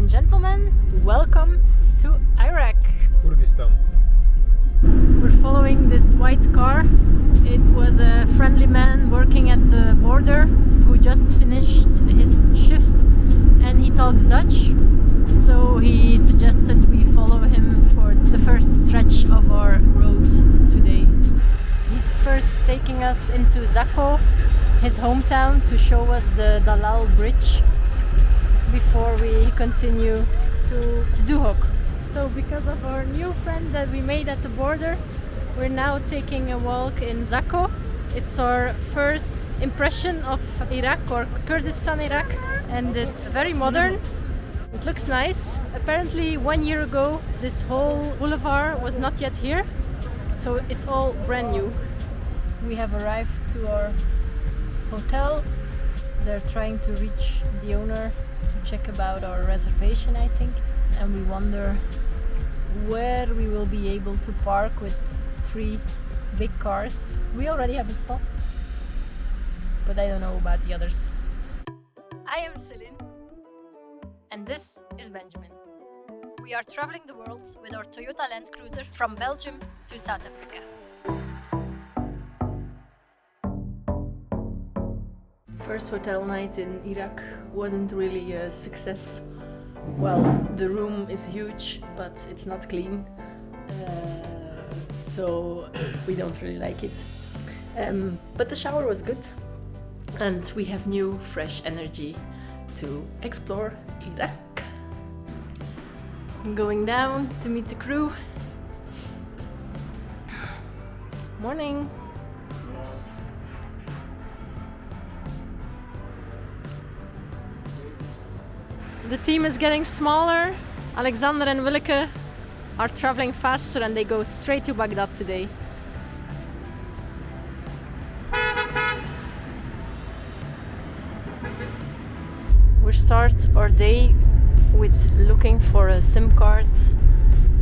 and gentlemen, welcome to Iraq. Kurdistan. We're following this white car. It was a friendly man working at the border who just finished his shift and he talks Dutch. So he suggested we follow him for the first stretch of our road today. He's first taking us into Zakho, his hometown, to show us the Dalal bridge before we continue to Duhok. So because of our new friend that we made at the border, we're now taking a walk in Zakho. It's our first impression of Iraq, or Kurdistan, Iraq, and it's very modern. It looks nice. Apparently 1 year ago this whole boulevard was not yet here, so it's all brand new. We have arrived to our hotel. They're trying to reach the owner to check about our reservation, I think, and we wonder where we will be able to park with 3 big cars. We already have a spot, but I don't know about the others. I am Celine, and this is Benjamin. We are traveling the world with our Toyota Land Cruiser from Belgium to South Africa. First hotel night in Iraq wasn't really a success. Well, the room is huge, but it's not clean, so we don't really like it. But the shower was good, and we have new, fresh energy to explore Iraq. I'm going down to meet the crew. Morning. The team is getting smaller. Alexander and Willeke are traveling faster and they go straight to Baghdad today. We start our day with looking for a SIM card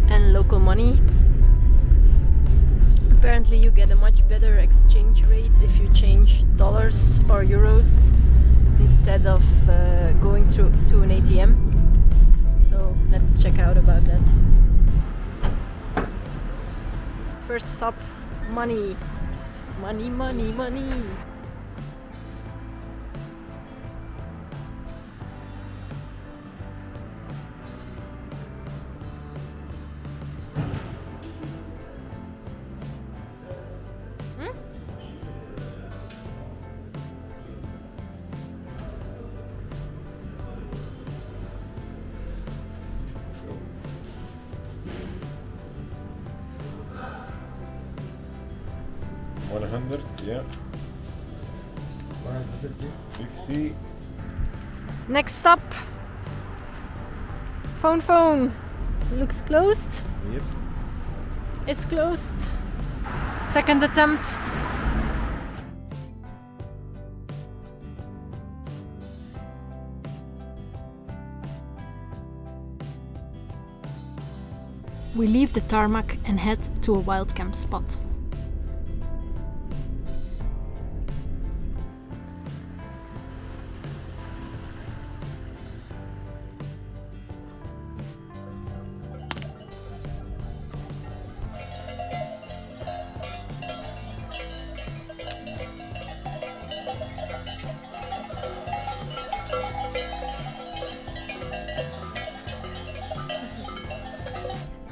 and local money. Apparently you get a much better exchange rate if you change dollars or euros instead of going through to an ATM. So let's check out about that. First stop, money. Money, money, money. Yeah. 150. Next stop. Phone. Looks closed. Yep. It's closed. Second attempt. We leave the tarmac and head to a wild camp spot.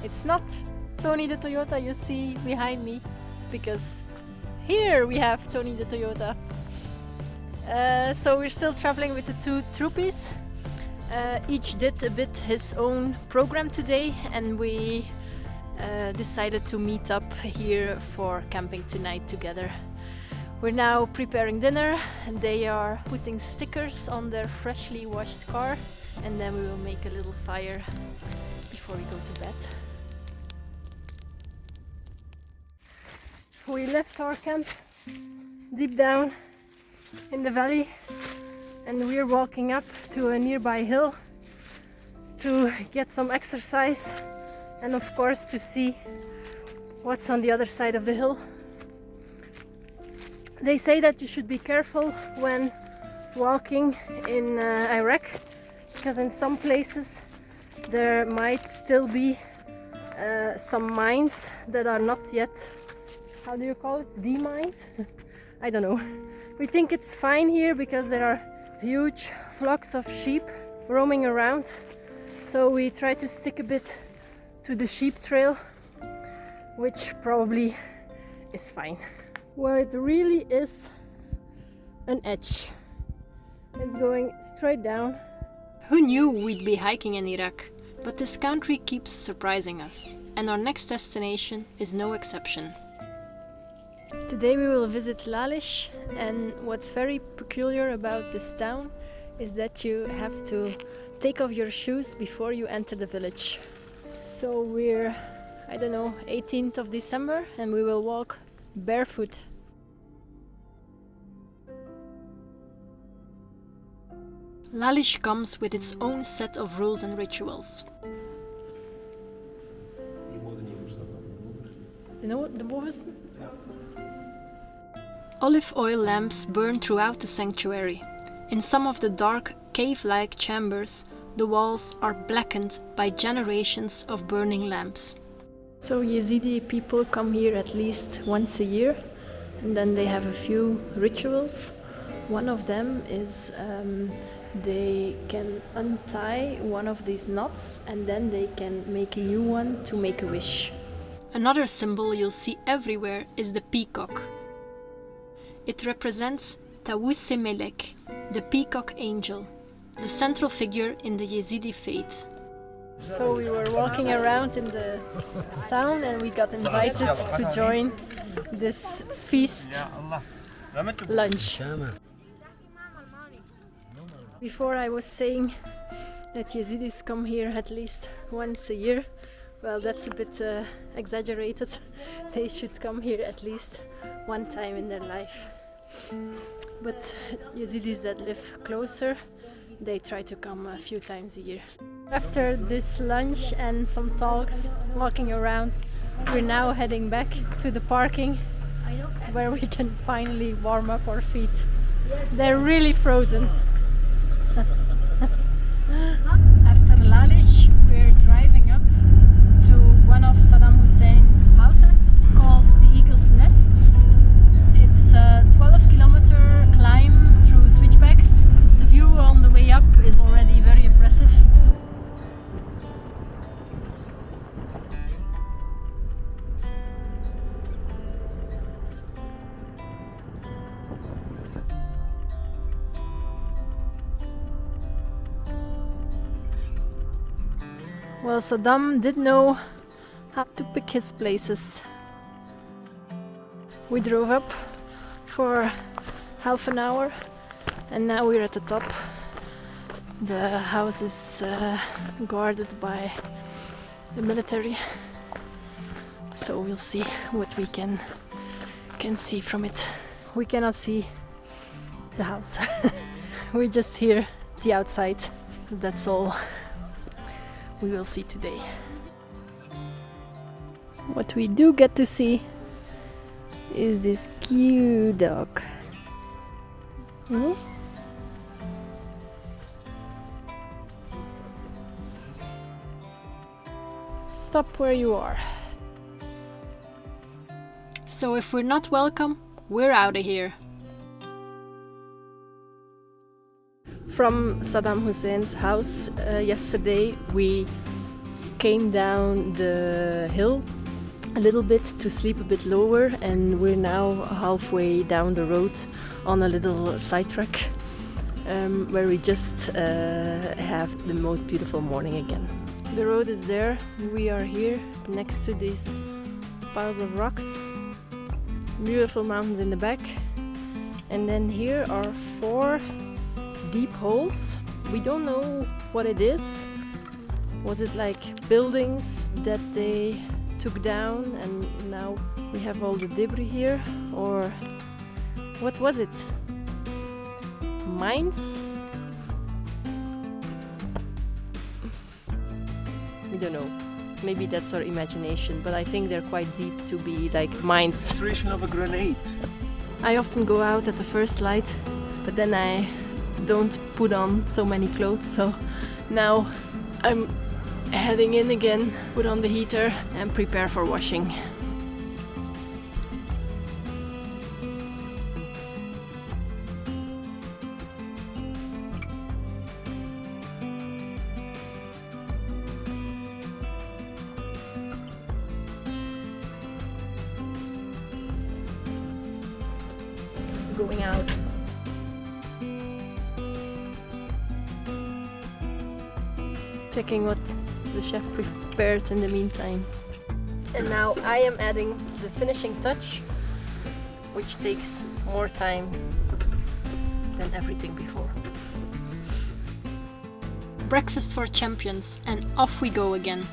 It's not Tony the Toyota you see behind me, because here we have Tony the Toyota. So we're still traveling with the 2 troopies. Each did a bit his own program today, and we decided to meet up here for camping tonight together. We're now preparing dinner, and they are putting stickers on their freshly washed car, and then we will make a little fire before we go to bed. We left our camp deep down in the valley, and we're walking up to a nearby hill to get some exercise and of course to see what's on the other side of the hill. They say that you should be careful when walking in Iraq, because in some places there might still be some mines that are not yet, how do you call it, demined? I don't know. We think it's fine here because there are huge flocks of sheep roaming around, so we try to stick a bit to the sheep trail, which probably is fine. Well, it really is an edge. It's going straight down. Who knew we'd be hiking in Iraq? But this country keeps surprising us, and our next destination is no exception. Today we will visit Lalish, and what's very peculiar about this town is that you have to take off your shoes before you enter the village. So we're, I don't know, 18th of December, and we will walk barefoot. Lalish comes with its own set of rules and rituals. You know the bovenste? Olive oil lamps burn throughout the sanctuary. In some of the dark, cave-like chambers, the walls are blackened by generations of burning lamps. So Yazidi people come here at least once a year, and then they have a few rituals. One of them is they can untie one of these knots and then they can make a new one to make a wish. Another symbol you'll see everywhere is the peacock. It represents Tawus Melek, the peacock angel, the central figure in the Yazidi faith. So we were walking around in the town and we got invited to join this feast lunch. Before I was saying that Yazidis come here at least once a year. Well, that's a bit exaggerated. They should come here at least one time in their life. But Yazidis that live closer, they try to come a few times a year. After this lunch and some talks, walking around, we're now heading back to the parking where we can finally warm up our feet. They're really frozen. After Lalish, we're driving up to one of Saddam Hussein's houses called the Eagle's Nest. It's a 12-kilometer climb through switchbacks. The view on the way up is already very impressive. Well, Saddam did know how to pick his places. We drove up for half an hour and now we're at the top. The house is guarded by the military, so we'll see what we can see from it. We cannot see the house. We just hear the outside. That's all we will see today. What we do get to see is this cute dog. Stop where you are. So if we're not welcome, we're out of here. From Saddam Hussein's house yesterday we came down the hill a little bit to sleep a bit lower, and we're now halfway down the road on a little sidetrack where we just have the most beautiful morning again. The road is there, we are here next to these piles of rocks, beautiful mountains in the back, and then here are 4 deep holes. We don't know what it is. Was it like buildings that they took down and now we have all the debris here, or what was it? Mines? We don't know. Maybe that's our imagination, but I think they're quite deep to be like mines. Illustration of a grenade. I often go out at the first light, but then I don't put on so many clothes, so now I'm heading in again, put on the heater and prepare for washing. Going out. Checking what the chef prepared in the meantime. And now I am adding the finishing touch, which takes more time than everything before. Breakfast for champions, and off we go again.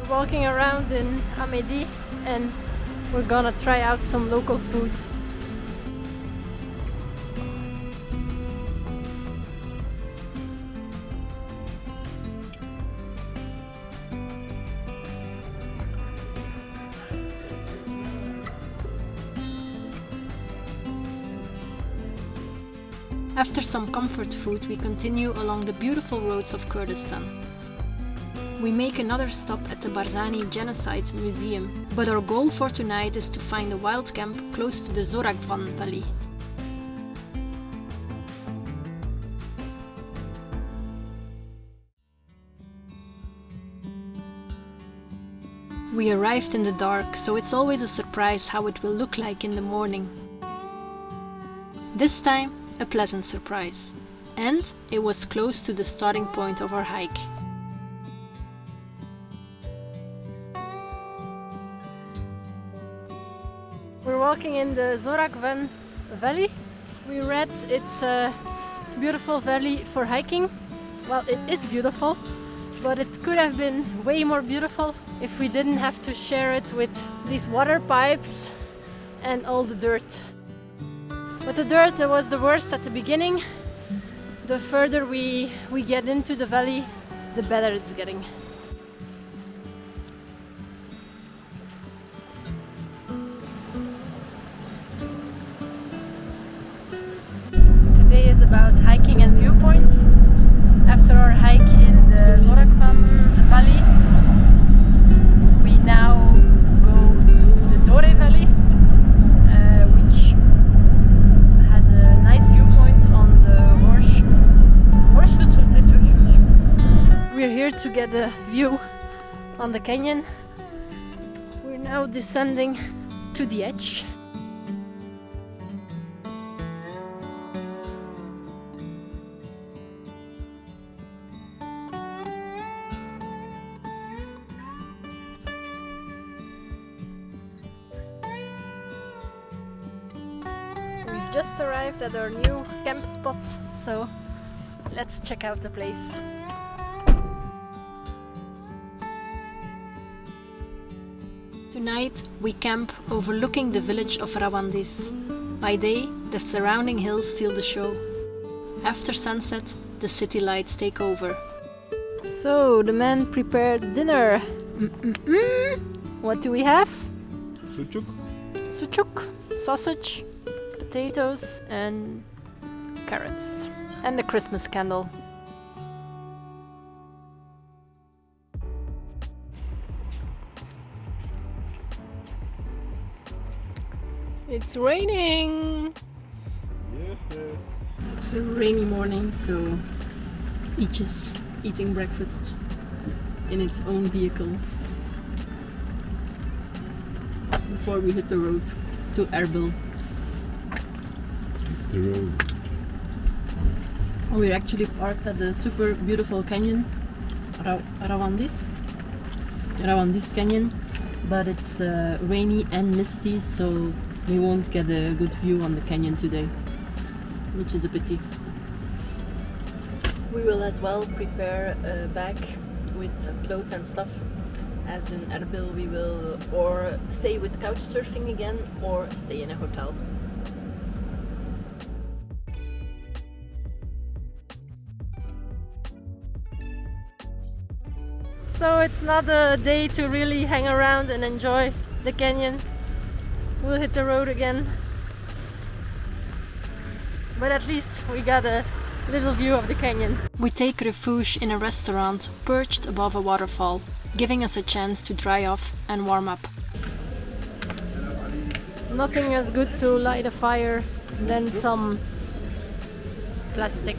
Walking around in Amedi and we're gonna try out some local food. After some comfort food, we continue along the beautiful roads of Kurdistan. We make another stop at the Barzani Genocide Museum, but our goal for tonight is to find a wild camp close to the Zoragvan Valley. We arrived in the dark, so it's always a surprise how it will look like in the morning. This time, a pleasant surprise. And it was close to the starting point of our hike. We're walking in the Zoragvan Valley. We read it's a beautiful valley for hiking. Well, it is beautiful, but it could have been way more beautiful if we didn't have to share it with these water pipes and all the dirt. But the dirt was the worst at the beginning. The further we get into the valley, the better it's getting. Today is about hiking and viewpoints. After our hike in the Zoragvan Valley, we now go to the Dore Valley, which has a nice viewpoint on the We're here to get a view on the canyon. We're now descending to the edge. We've just arrived at our new camp spot, so let's check out the place. Tonight we camp overlooking the village of Rawandis. By day, the surrounding hills steal the show. After sunset, the city lights take over. So the men prepared dinner. What do we have? Sucuk. Sucuk, sausage, potatoes and carrots. And the Christmas candle. It's raining! Yes. It's a rainy morning, so each is eating breakfast in its own vehicle before we hit the road to Erbil. The road. We're actually parked at the super beautiful canyon, Rawandis Canyon, but it's rainy and misty, so we won't get a good view on the canyon today, which is a pity. We will as well prepare a bag with clothes and stuff, as in Erbil we will or stay with couch surfing again or stay in a hotel. So it's not a day to really hang around and enjoy the canyon. We'll hit the road again. But at least we got a little view of the canyon. We take refuge in a restaurant perched above a waterfall, giving us a chance to dry off and warm up. Nothing as good to light a fire than some plastic.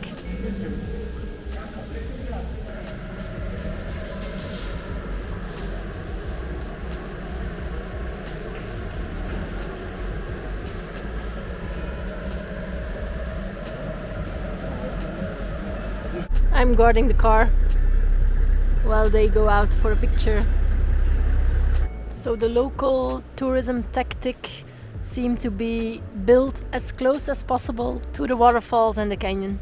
I'm guarding the car while they go out for a picture. So the local tourism tactic seemed to be built as close as possible to the waterfalls and the canyon.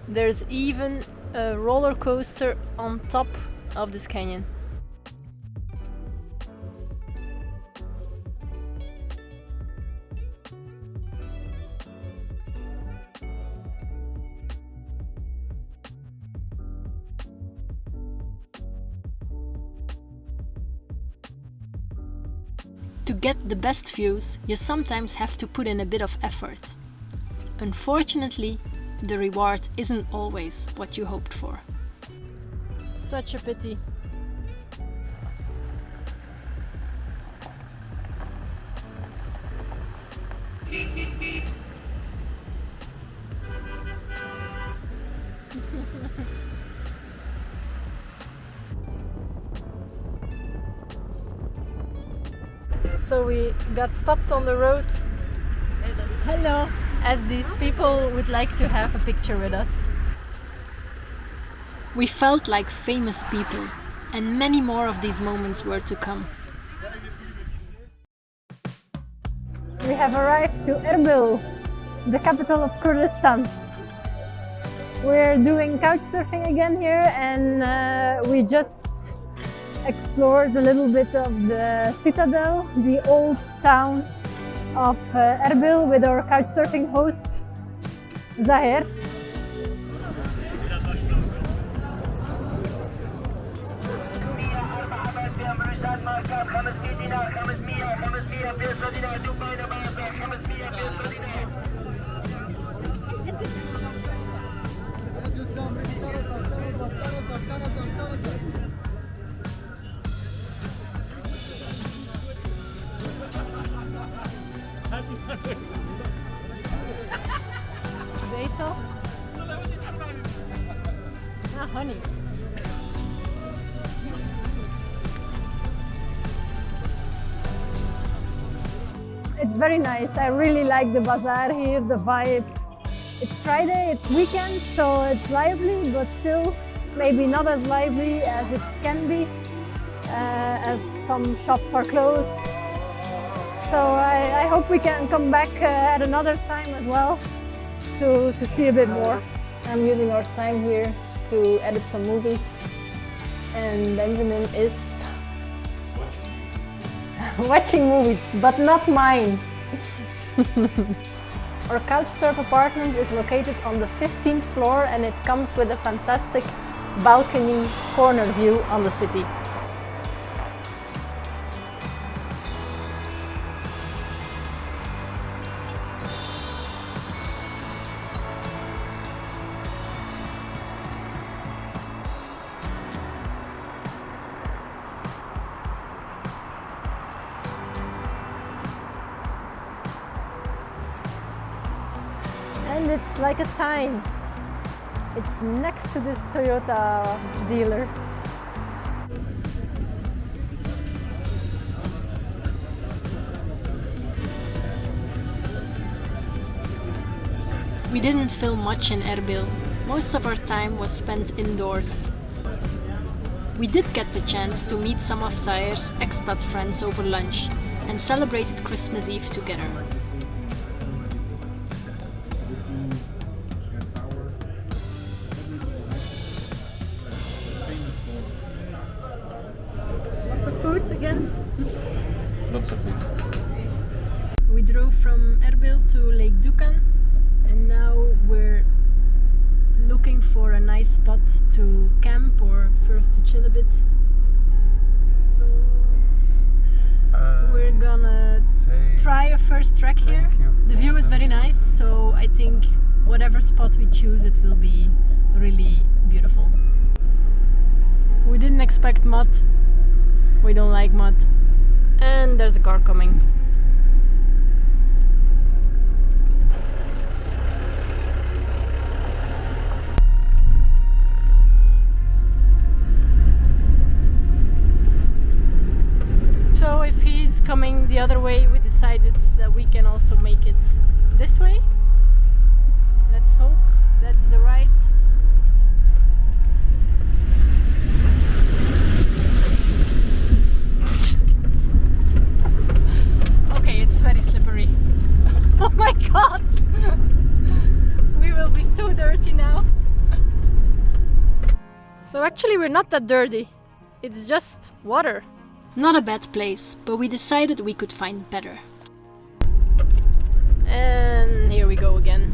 There's even a roller coaster on top of this canyon. To get the best views, you sometimes have to put in a bit of effort. Unfortunately, the reward isn't always what you hoped for. Such a pity. So we got stopped on the road. Hello! As these people would like to have a picture with us. We felt like famous people, and many more of these moments were to come. We have arrived to Erbil, the capital of Kurdistan. We're doing couch surfing again here, and we just explored a little bit of the citadel, the old town of Erbil, with our couch surfing host, Zahir. Basil? Ah, honey. It's very nice. I really like the bazaar here, the vibe. It's Friday, it's weekend, so it's lively, but still maybe not as lively as it can be, as some shops are closed. So I hope we can come back at another time as well to see a bit more. I'm using our time here to edit some movies, and Benjamin is watching movies, but not mine. Our couchsurf apartment is located on the 15th floor, and it comes with a fantastic balcony corner view on the city. And it's like a sign. It's next to this Toyota dealer. We didn't film much in Erbil. Most of our time was spent indoors. We did get the chance to meet some of Zahir's expat friends over lunch and celebrated Christmas Eve together. Food again? Lots of food. We drove from Erbil to Lake Dukan, and now we're looking for a nice spot to camp or first to chill a bit. So we're gonna try a first trek here. The view is very nice, so I think whatever spot we choose, it will be really beautiful. We didn't expect mud. We don't like mud. And there's a car coming. So if he's coming the other way, we decided that we can also make it this way. Let's hope that's the right. Okay, it's very slippery. Oh my god! We will be so dirty now. So actually we're not that dirty. It's just water. Not a bad place, but we decided we could find better. And here we go again.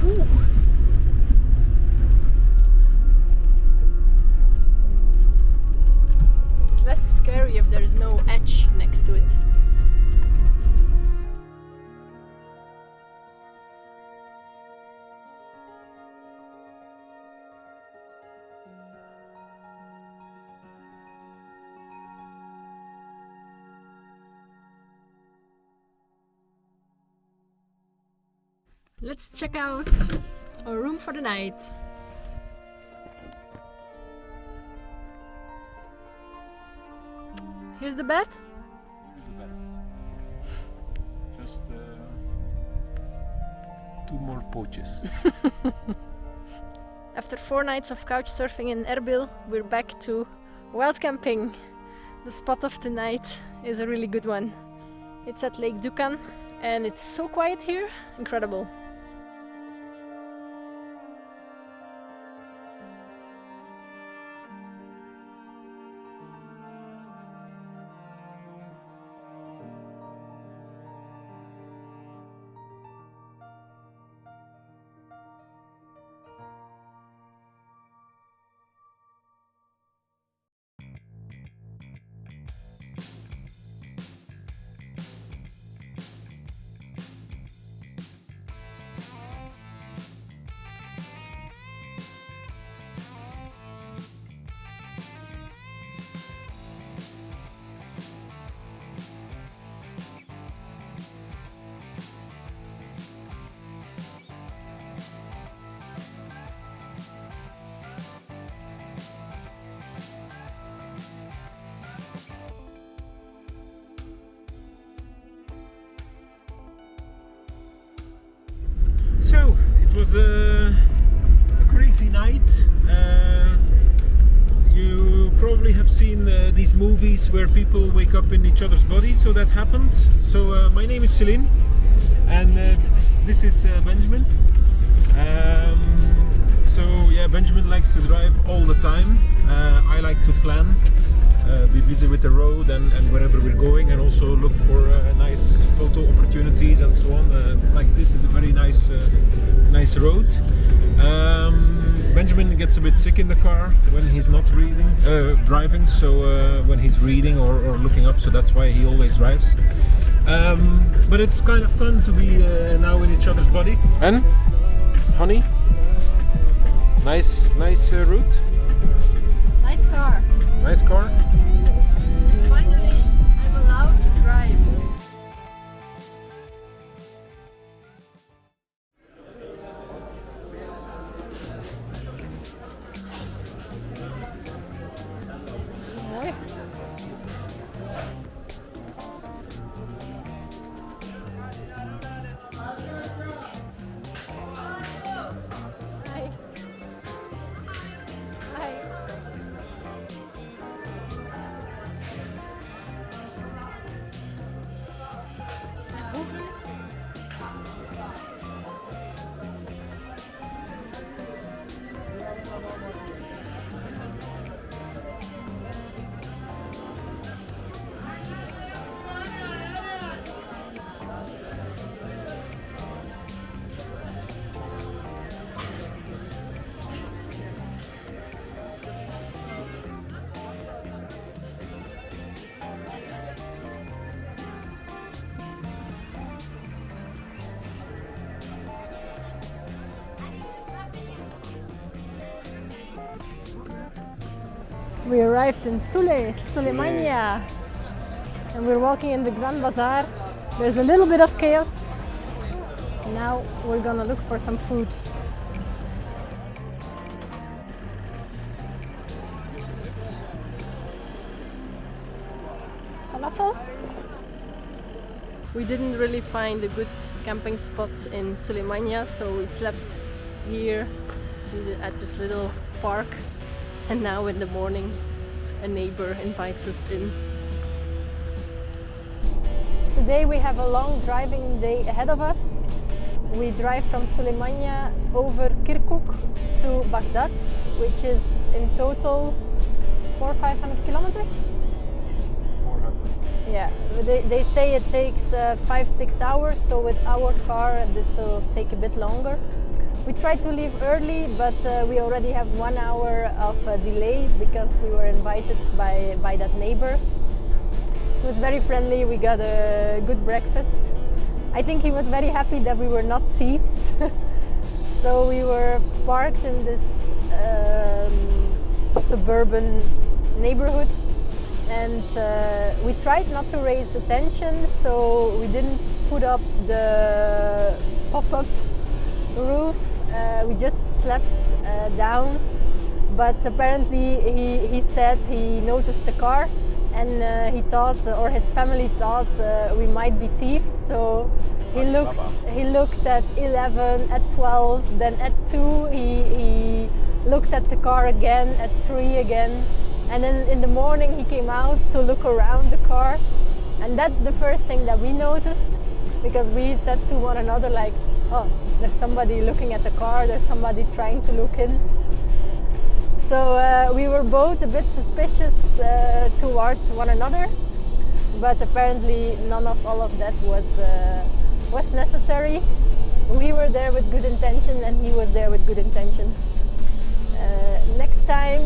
Boo. It's less scary if there is no edge next to it. Let's check out our room for the night. Here's the bed. Just 2 more pouches. After 4 nights of couch surfing in Erbil, we're back to wild camping. The spot of tonight is a really good one. It's at Lake Dukan and it's so quiet here, incredible. So it was a crazy night. You probably have seen these movies where people wake up in each other's bodies, so that happened. So my name is Celine and this is Benjamin. So yeah, Benjamin likes to drive all the time. I like to plan, be busy with the road and wherever we're going, and also look for nice photo opportunities and so on. Like this is a very nice road. Benjamin gets a bit sick in the car when he's not driving, so when he's reading or looking up, so that's why he always drives. But it's kind of fun to be now in each other's body. And honey, nice route. Nice car. Nice car. Finally, I'm allowed to drive. Mooi. Hi. Hi. We arrived in Sulaymaniyah, and we're walking in the Grand Bazaar. There's a little bit of chaos. Now we're gonna look for some food. Falafel? We didn't really find a good camping spot in Sulaymaniyah, so we slept here at this little park. And now in the morning, a neighbor invites us in. Today we have a long driving day ahead of us. We drive from Sulaymaniyah over Kirkuk to Baghdad, which is in total 400-500 kilometers. 400. Yeah, they say it takes 5-6 hours, so with our car this will take a bit longer. We tried to leave early, but we already have 1 hour of delay because we were invited by that neighbor. He was very friendly, we got a good breakfast. I think he was very happy that we were not thieves. So we were parked in this suburban neighborhood, and we tried not to raise attention, so we didn't put up the pop-up roof. We just slept down, but apparently he said he noticed the car, and he thought, or his family thought, we might be thieves. So he looked at 11, at 12, then at 2 he looked at the car again, at 3 again, and then in the morning he came out to look around the car, and that's the first thing that we noticed, because we said to one another like, oh, there's somebody looking at the car, there's somebody trying to look in. So we were both a bit suspicious towards one another, but apparently none of all of that was necessary. We were there with good intention, and he was there with good intentions. Next time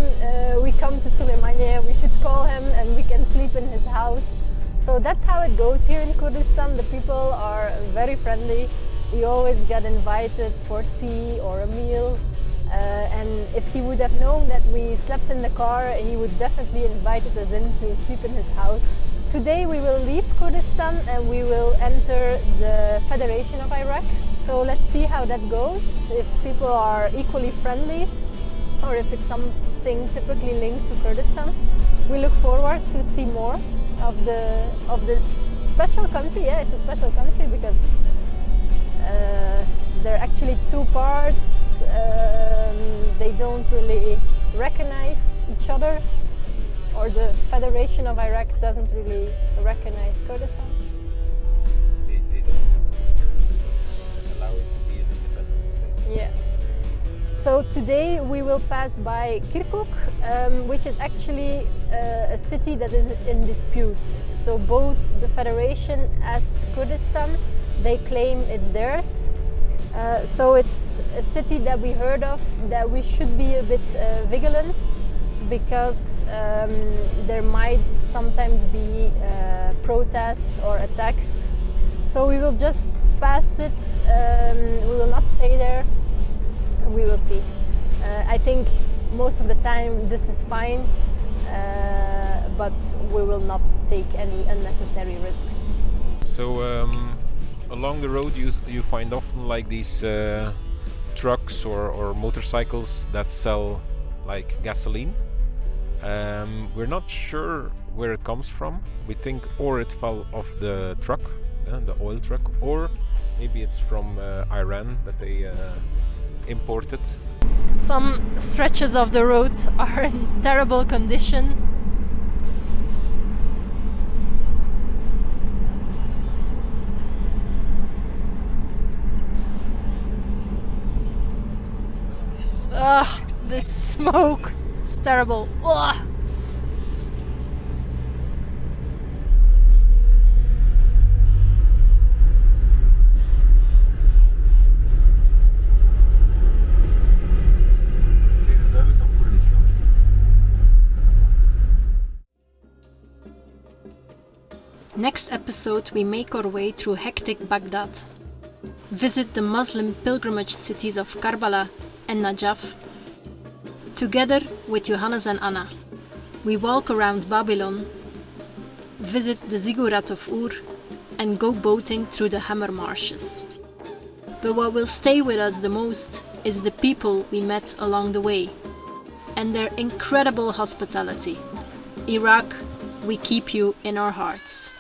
we come to Sulaymaniyah, we should call him and we can sleep in his house. So that's how it goes here in Kurdistan. The people are very friendly. We always get invited for tea or a meal. And if he would have known that we slept in the car, he would definitely invited us in to sleep in his house. Today we will leave Kurdistan and we will enter the Federation of Iraq. So let's see how that goes, if people are equally friendly or if it's something typically linked to Kurdistan. We look forward to see more of this special country. Yeah, it's a special country because there are actually two parts. They don't really recognize each other, or the Federation of Iraq doesn't really recognize Kurdistan. They don't allow it to be an independent state. Yeah. So today we will pass by Kirkuk, which is actually a city that is in dispute. So both the Federation as Kurdistan, they claim it's theirs. So it's a city that we heard of, that we should be a bit vigilant, because there might sometimes be protests or attacks. So we will just pass it, we will not stay there, we will see. I think most of the time this is fine, but we will not take any unnecessary risks. So along the road you find often like these trucks or motorcycles that sell like gasoline. We're not sure where it comes from. We think or it fell off the truck, the oil truck, or maybe it's from Iran that they imported. Some stretches of the road are in terrible condition. Ugh, this smoke is terrible. Ugh. Next episode we make our way through hectic Baghdad. Visit the Muslim pilgrimage cities of Karbala and Najaf, together with Johannes and Anna. We walk around Babylon, visit the ziggurat of Ur, and go boating through the Hammer marshes. But what will stay with us the most is the people we met along the way and their incredible hospitality. Iraq, we keep you in our hearts.